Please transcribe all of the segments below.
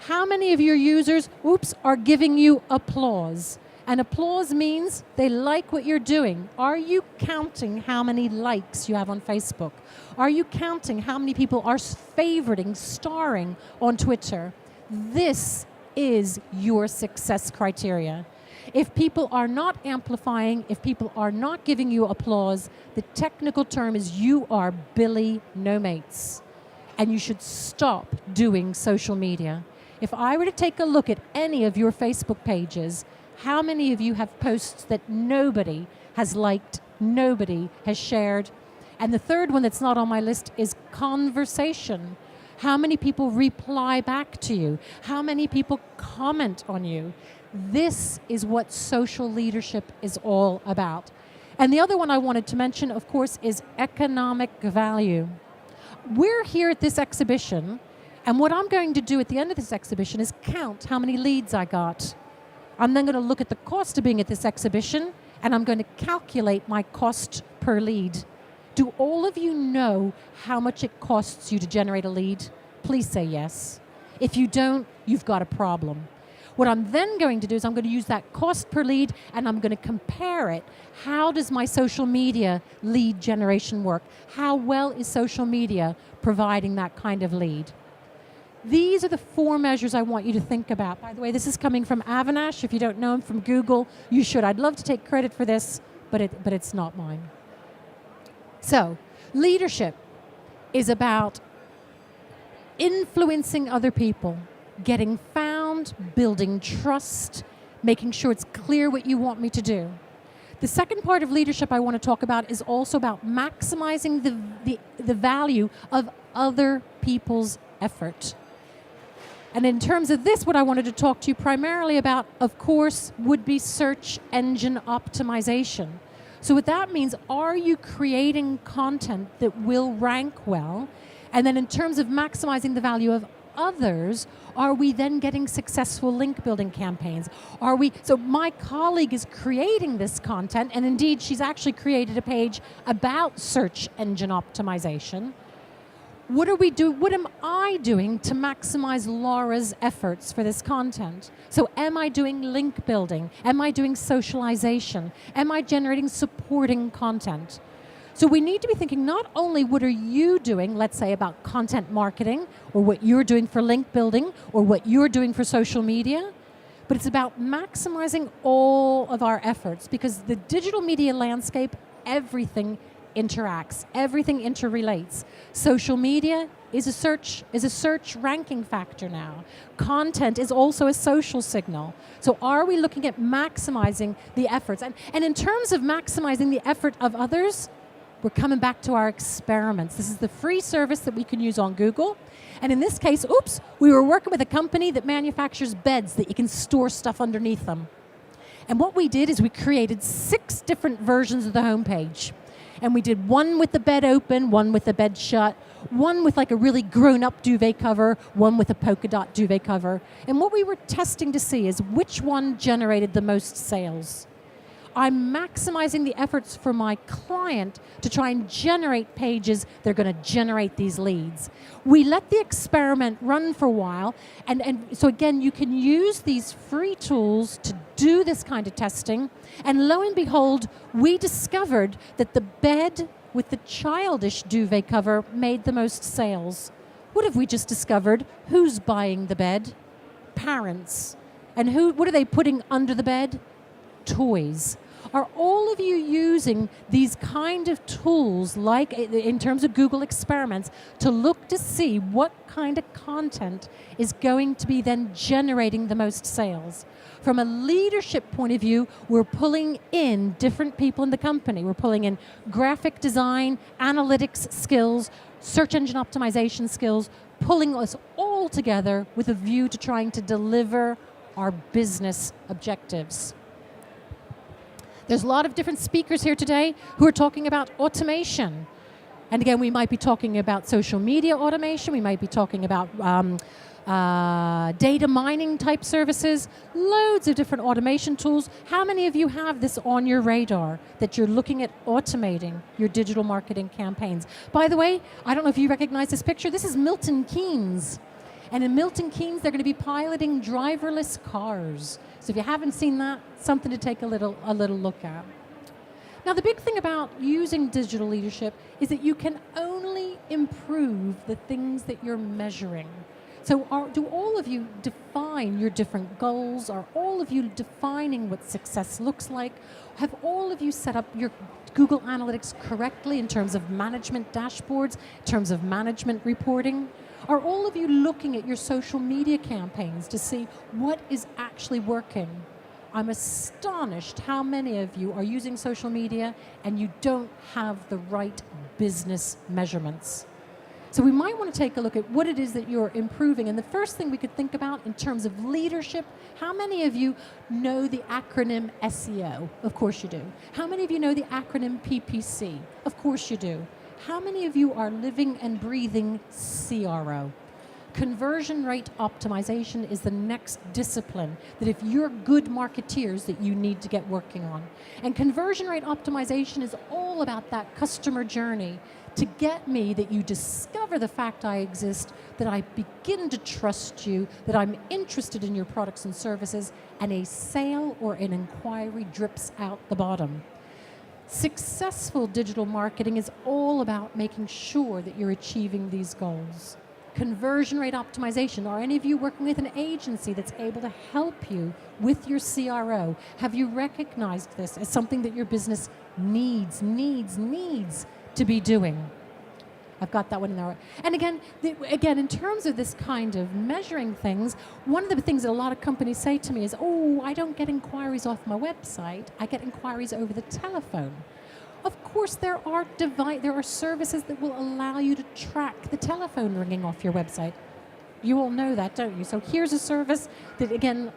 How many of your users, are giving you applause? And applause means they like what you're doing. Are you counting how many likes you have on Facebook? Are you counting how many people are favoriting, starring on Twitter? This is your success criteria. If people are not amplifying, if people are not giving you applause, the technical term is you are Billy No Mates. And you should stop doing social media. If I were to take a look at any of your Facebook pages, how many of you have posts that nobody has liked, nobody has shared? And the third one that's not on my list is conversation. How many people reply back to you? How many people comment on you? This is what social leadership is all about. And the other one I wanted to mention, of course, is economic value. We're here at this exhibition, and what I'm going to do at the end of this exhibition is count how many leads I got. I'm then going to look at the cost of being at this exhibition, and I'm going to calculate my cost per lead. Do all of you know how much it costs you to generate a lead? Please say yes. If you don't, you've got a problem. What I'm then going to do is I'm going to use that cost per lead and I'm going to compare it. How does my social media lead generation work? How well is social media providing that kind of lead? These are the 4 measures I want you to think about. By the way, this is coming from Avinash. If you don't know him from Google, you should. I'd love to take credit for this, but it's not mine. So, leadership is about influencing other people, getting found, building trust, making sure it's clear what you want me to do. The second part of leadership I want to talk about is also about maximizing the value of other people's effort. And in terms of this, what I wanted to talk to you primarily about, of course, would be search engine optimization. So what that means, are you creating content that will rank well? And then in terms of maximizing the value of others, are we then getting successful link building campaigns? So my colleague is creating this content, and indeed she's actually created a page about search engine optimization. What am I doing to maximize Laura's efforts for this content? So am I doing link building? Am I doing socialization? Am I generating supporting content? So we need to be thinking not only what are you doing, let's say about content marketing, or what you're doing for link building, or what you're doing for social media, but it's about maximizing all of our efforts, because the digital media landscape, everything interacts, everything interrelates. Social media is a search ranking factor now. Content is also a social signal. So are we looking at maximizing the efforts? And in terms of maximizing the effort of others, we're coming back to our experiments. This is the free service that we can use on Google. And in this case, we were working with a company that manufactures beds that you can store stuff underneath them. And what we did is we created 6 different versions of the homepage. And we did one with the bed open, one with the bed shut, one with like a really grown-up duvet cover, one with a polka dot duvet cover. And what we were testing to see is which one generated the most sales. I'm maximizing the efforts for my client to try and generate pages that are going to generate these leads. We let the experiment run for a while, and so again, you can use these free tools to do this kind of testing, and lo and behold, we discovered that the bed with the childish duvet cover made the most sales. What have we just discovered? Who's buying the bed? Parents. And what are they putting under the bed? Toys. Are all of you using these kind of tools, like in terms of Google experiments, to look to see what kind of content is going to be then generating the most sales? From a leadership point of view, we're pulling in different people in the company. We're pulling in graphic design, analytics skills, search engine optimization skills, pulling us all together with a view to trying to deliver our business objectives. There's a lot of different speakers here today who are talking about automation. And again, we might be talking about social media automation. We might be talking about data mining type services, loads of different automation tools. How many of you have this on your radar, that you're looking at automating your digital marketing campaigns? By the way, I don't know if you recognize this picture. This is Milton Keynes. And in Milton Keynes, they're going to be piloting driverless cars. So if you haven't seen that, something to take a little look at. Now, the big thing about using digital leadership is that you can only improve the things that you're measuring. So do all of you define your different goals? Are all of you defining what success looks like? Have all of you set up your Google Analytics correctly in terms of management dashboards, in terms of management reporting? Are all of you looking at your social media campaigns to see what is actually working? I'm astonished how many of you are using social media and you don't have the right business measurements. So we might want to take a look at what it is that you're improving. And the first thing we could think about in terms of leadership, how many of you know the acronym SEO? Of course you do. How many of you know the acronym PPC? Of course you do. How many of you are living and breathing CRO? Conversion rate optimization is the next discipline that if you're good marketeers that you need to get working on. And conversion rate optimization is all about that customer journey to get me that you discover the fact I exist, that I begin to trust you, that I'm interested in your products and services, and a sale or an inquiry drips out the bottom. Successful digital marketing is all about making sure that you're achieving these goals. Conversion rate optimization. Are any of you working with an agency that's able to help you with your CRO? Have you recognized this as something that your business needs to be doing? I've got that one in there. And again, in terms of this kind of measuring things, one of the things that a lot of companies say to me is, oh, I don't get inquiries off my website. I get inquiries over the telephone. Of course, there are services that will allow you to track the telephone ringing off your website. You all know that, don't you? So here's a service that, again,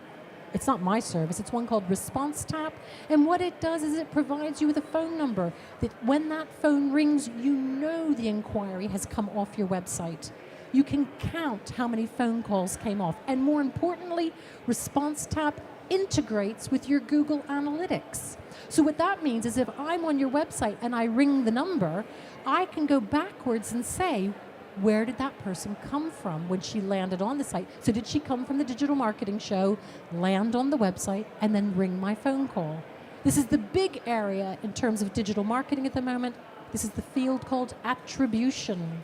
it's not my service. It's one called Response Tap. And what it does is it provides you with a phone number that when that phone rings, you know the inquiry has come off your website. You can count how many phone calls came off. And more importantly, Response Tap integrates with your Google Analytics. So what that means is if I'm on your website and I ring the number, I can go backwards and say, where did that person come from when she landed on the site? So did she come from the digital marketing show, land on the website, and then ring my phone call? This is the big area in terms of digital marketing at the moment. This is the field called attribution.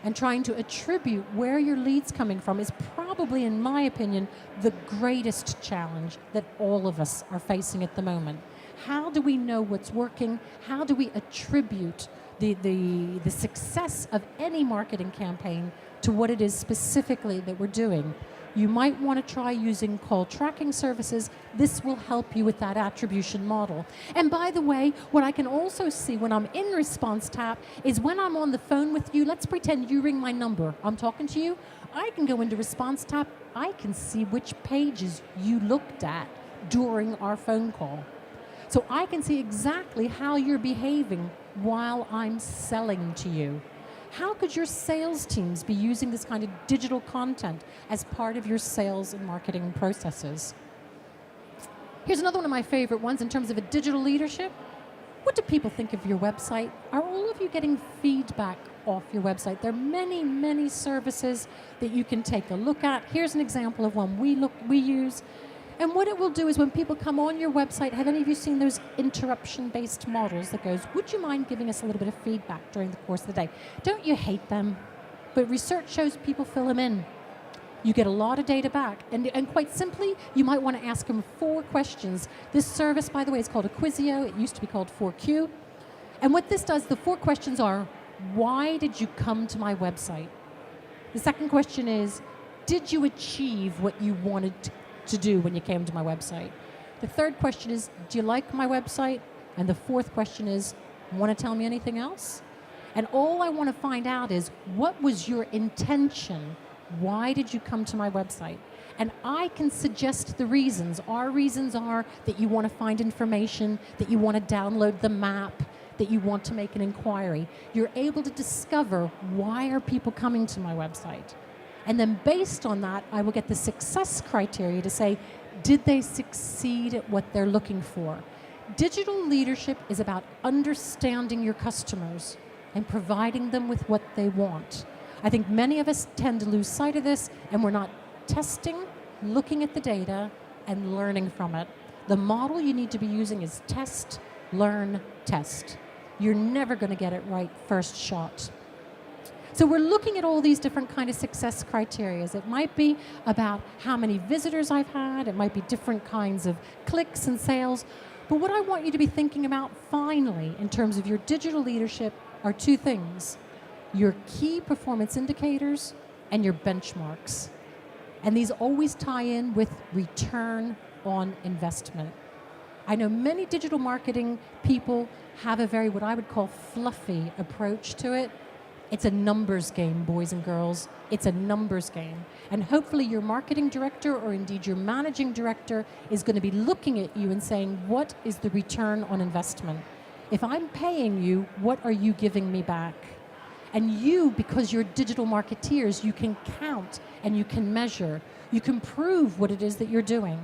And trying to attribute where your lead's coming from is probably, in my opinion, the greatest challenge that all of us are facing at the moment. How do we know what's working? How do we attribute the success of any marketing campaign to what it is specifically that we're doing? You might want to try using call tracking services. This will help you with that attribution model. And by the way, what I can also see when I'm in Response Tap is when I'm on the phone with you, let's pretend you ring my number. I'm talking to you. I can go into Response Tap. I can see which pages you looked at during our phone call. So I can see exactly how you're behaving while I'm selling to you. How could your sales teams be using this kind of digital content as part of your sales and marketing processes? Here's another one of my favorite ones in terms of a digital leadership. What do people think of your website? Are all of you getting feedback off your website? There are many, many services that you can take a look at. Here's an example of one we use. And what it will do is when people come on your website, have any of you seen those interruption-based models that goes, would you mind giving us a little bit of feedback during the course of the day? Don't you hate them? But research shows people fill them in. You get a lot of data back. And quite simply, you might want to ask them 4 questions. This service, by the way, is called Acquisio. It used to be called 4Q. And what this does, the 4 questions are, why did you come to my website? The second question is, did you achieve what you wanted to do when you came to my website? The third question is, do you like my website? And the fourth question is, want to tell me anything else? And all I want to find out is, what was your intention? Why did you come to my website? And I can suggest the reasons. Our reasons are that you want to find information, that you want to download the map, that you want to make an inquiry. You're able to discover, why are people coming to my website? And then based on that, I will get the success criteria to say, did they succeed at what they're looking for? Digital leadership is about understanding your customers and providing them with what they want. I think many of us tend to lose sight of this, and we're not testing, looking at the data, and learning from it. The model you need to be using is test, learn, test. You're never going to get it right first shot. So we're looking at all these different kind of success criteria. It might be about how many visitors I've had. It might be different kinds of clicks and sales. But what I want you to be thinking about finally in terms of your digital leadership are two things: your key performance indicators and your benchmarks. And these always tie in with return on investment. I know many digital marketing people have a very, what I would call, fluffy approach to it. It's a numbers game, boys and girls. It's a numbers game. And hopefully your marketing director, or indeed your managing director, is going to be looking at you and saying, what is the return on investment? If I'm paying you, what are you giving me back? And you, because you're digital marketeers, you can count and you can measure. You can prove what it is that you're doing.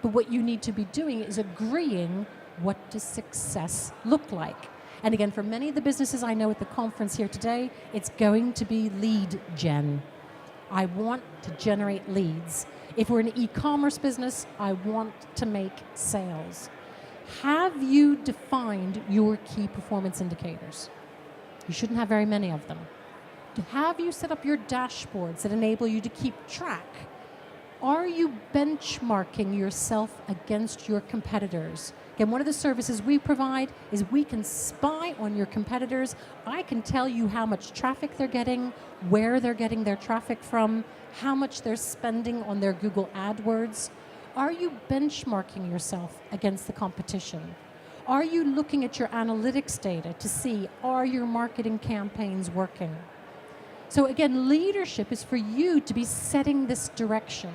But what you need to be doing is agreeing, what does success look like? And again, for many of the businesses I know at the conference here today, it's going to be lead gen. I want to generate leads. If we're an e-commerce business, I want to make sales. Have you defined your key performance indicators? You shouldn't have very many of them. Have you set up your dashboards that enable you to keep track? Are you benchmarking yourself against your competitors? Again, one of the services we provide is we can spy on your competitors. I can tell you how much traffic they're getting, where they're getting their traffic from, how much they're spending on their Google AdWords. Are you benchmarking yourself against the competition? Are you looking at your analytics data to see, are your marketing campaigns working? So again, leadership is for you to be setting this direction.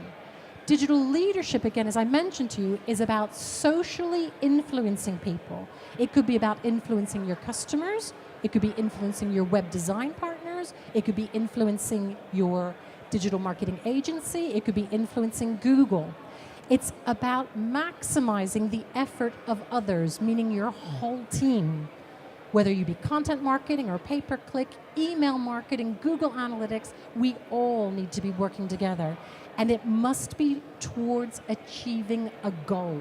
Digital leadership, again, as I mentioned to you, is about socially influencing people. It could be about influencing your customers. It could be influencing your web design partners. It could be influencing your digital marketing agency. It could be influencing Google. It's about maximizing the effort of others, meaning your whole team. Whether you be content marketing or pay-per-click, email marketing, Google Analytics, we all need to be working together. And it must be towards achieving a goal.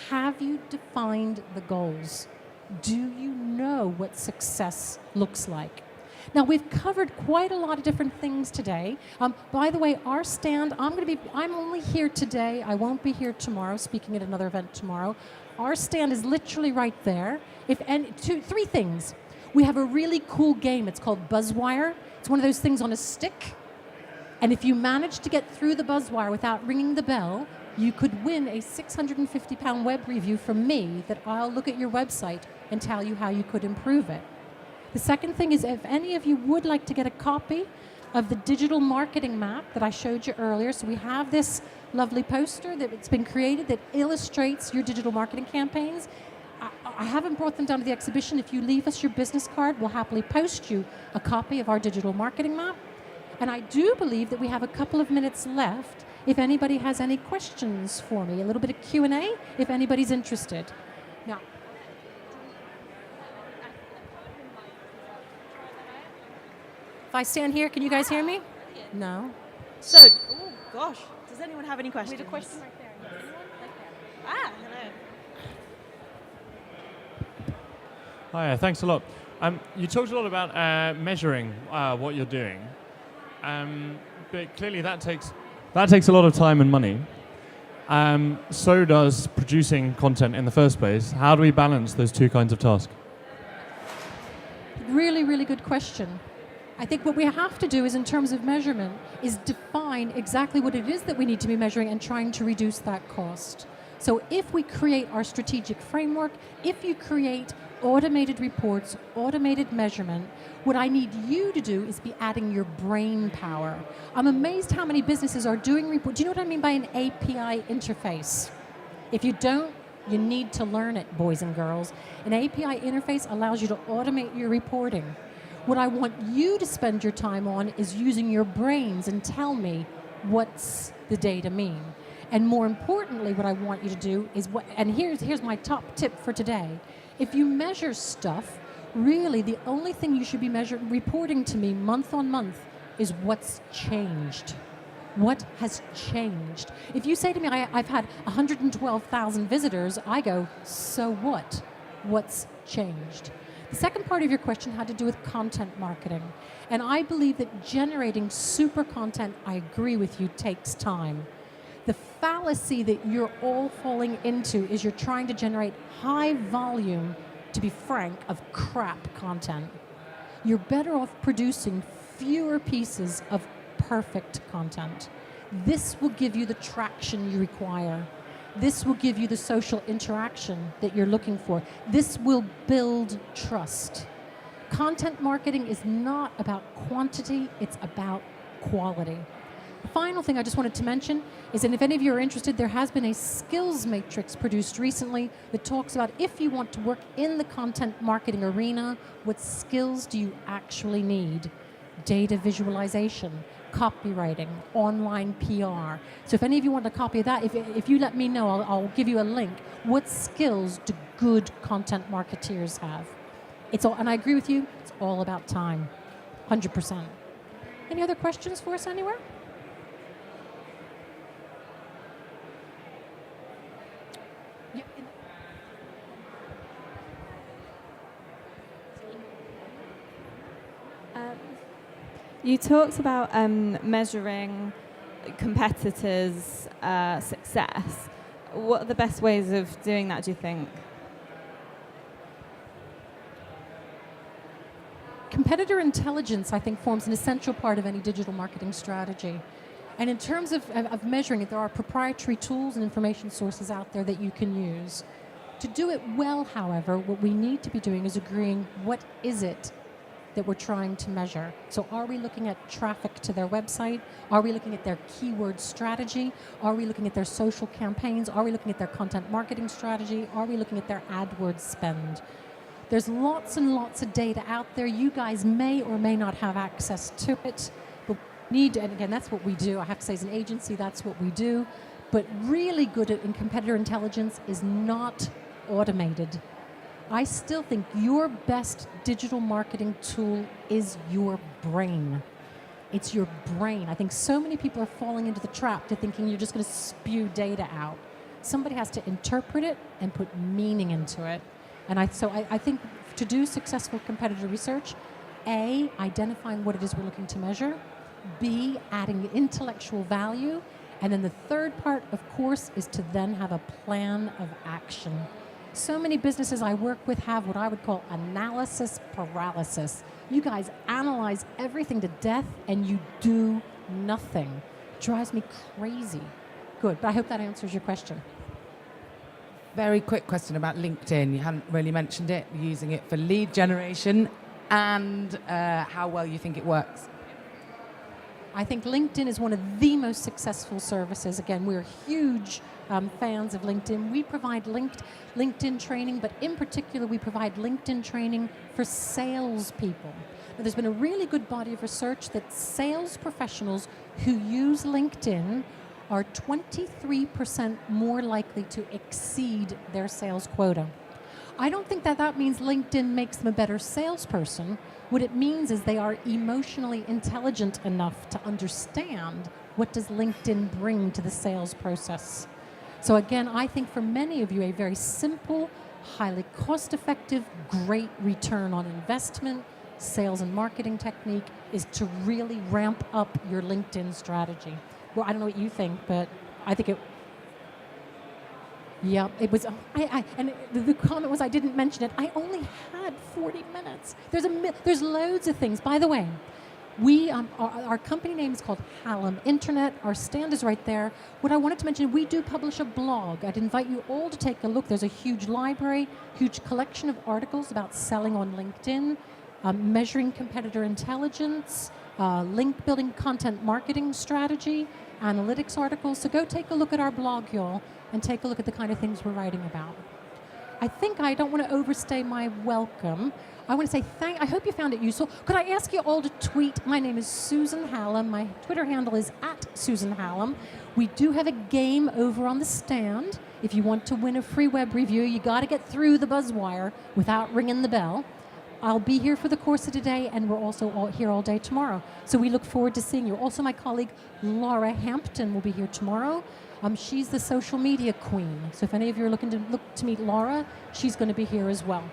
Have you defined the goals? Do you know what success looks like? Now, we've covered quite a lot of different things today. By the way, our stand, I'm only here today. I won't be here tomorrow, speaking at another event tomorrow. Our stand is literally right there. Three things. We have a really cool game. It's called Buzzwire. It's one of those things on a stick. And if you manage to get through the Buzzwire without ringing the bell, you could win a £650 web review from me that I'll look at your website and tell you how you could improve it. The second thing is, if any of you would like to get a copy of the digital marketing map that I showed you earlier, so we have this lovely poster that's been created that illustrates your digital marketing campaigns. I haven't brought them down to the exhibition. If you leave us your business card, we'll happily post you a copy of our digital marketing map. And I do believe that we have a couple of minutes left if anybody has any questions for me, a little bit of Q&A if anybody's interested. Now, if I stand here, can you guys hear me? No? So, oh gosh, does anyone have any questions? Wait, a question right there. Yes. Anyone? Right there. Hello. Hi, thanks a lot. You talked a lot about measuring what you're doing, but clearly that takes a lot of time and money. So does producing content in the first place. How do we balance those two kinds of tasks? Really, really good question. I think what we have to do is, in terms of measurement, is define exactly what it is that we need to be measuring and trying to reduce that cost. So if we create our strategic framework, if you create automated reports, automated measurement, what I need you to do is be adding your brain power. I'm amazed how many businesses are doing reports. Do you know what I mean by an API interface? If you don't, you need to learn it, boys and girls. An API interface allows you to automate your reporting. What I want you to spend your time on is using your brains and tell me, what's the data mean? And more importantly, what I want you to do is, and here's my top tip for today. If you measure stuff, really the only thing you should be reporting to me month on month is what's changed. What has changed? If you say to me, I've had 112,000 visitors, I go, so what? What's changed? The second part of your question had to do with content marketing. And I believe that generating super content, I agree with you, takes time. The fallacy that you're all falling into is you're trying to generate high volume, to be frank, of crap content. You're better off producing fewer pieces of perfect content. This will give you the traction you require. This will give you the social interaction that you're looking for. This will build trust. Content marketing is not about quantity, it's about quality. The final thing I just wanted to mention is that if any of you are interested, there has been a skills matrix produced recently that talks about if you want to work in the content marketing arena, what skills do you actually need? Data visualization, copywriting, online PR. So if any of you want a copy of that, if you let me know, I'll give you a link. What skills do good content marketeers have? And I agree with you, it's all about time, 100%. Any other questions for us anywhere? You talked about measuring competitors' success. What are the best ways of doing that, do you think? Competitor intelligence, I think, forms an essential part of any digital marketing strategy. And in terms of measuring it, there are proprietary tools and information sources out there that you can use. To do it well, however, what we need to be doing is agreeing what is it that we're trying to measure. So are we looking at traffic to their website? Are we looking at their keyword strategy? Are we looking at their social campaigns? Are we looking at their content marketing strategy? Are we looking at their AdWords spend? There's lots and lots of data out there. You guys may or may not have access to it, but and again, that's what we do. I have to say, as an agency, that's what we do. But really good in competitor intelligence is not automated. I still think your best digital marketing tool is your brain. It's your brain. I think so many people are falling into the trap to thinking you're just going to spew data out. Somebody has to interpret it and put meaning into it. And I think to do successful competitor research, A, identifying what it is we're looking to measure, B, adding intellectual value, and then the third part, of course, is to then have a plan of action. So many businesses I work with have what I would call analysis paralysis. You guys analyze everything to death and you do nothing. It drives me crazy. Good, but I hope that answers your question. Very quick question about LinkedIn. You hadn't really mentioned it, using it for lead generation and how well you think it works. I think LinkedIn is one of the most successful services. Again, we're huge fans of LinkedIn. We provide LinkedIn training, but in particular, we provide LinkedIn training for salespeople. Now, there's been a really good body of research that sales professionals who use LinkedIn are 23% more likely to exceed their sales quota. I don't think that means LinkedIn makes them a better salesperson. What it means is they are emotionally intelligent enough to understand what does LinkedIn bring to the sales process. So again, I think for many of you, a very simple, highly cost-effective, great return on investment sales and marketing technique is to really ramp up your LinkedIn strategy. Well, I don't know what you think, but I think it... Yeah, it was. And the comment was I didn't mention it. I only had 40 minutes. There's loads of things. By the way, our company name is called Hallam Internet. Our stand is right there. What I wanted to mention, we do publish a blog. I'd invite you all to take a look. There's a huge library, huge collection of articles about selling on LinkedIn, measuring competitor intelligence, link building content marketing strategy, analytics articles. So go take a look at our blog, y'all, and take a look at the kind of things we're writing about. I think I don't want to overstay my welcome. I want to say I hope you found it useful. Could I ask you all to tweet? My name is Susan Hallam. My Twitter handle is @SusanHallam. We do have a game over on the stand. If you want to win a free web review, you got to get through the buzzwire without ringing the bell. I'll be here for the course of today, and we're also all here all day tomorrow. So we look forward to seeing you. Also, my colleague Laura Hampton will be here tomorrow. She's the social media queen. So if any of you are looking to meet Laura, she's going to be here as well.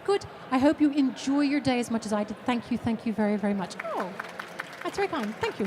Good. I hope you enjoy your day as much as I did. Thank you very, very much. Oh, that's very kind. Thank you.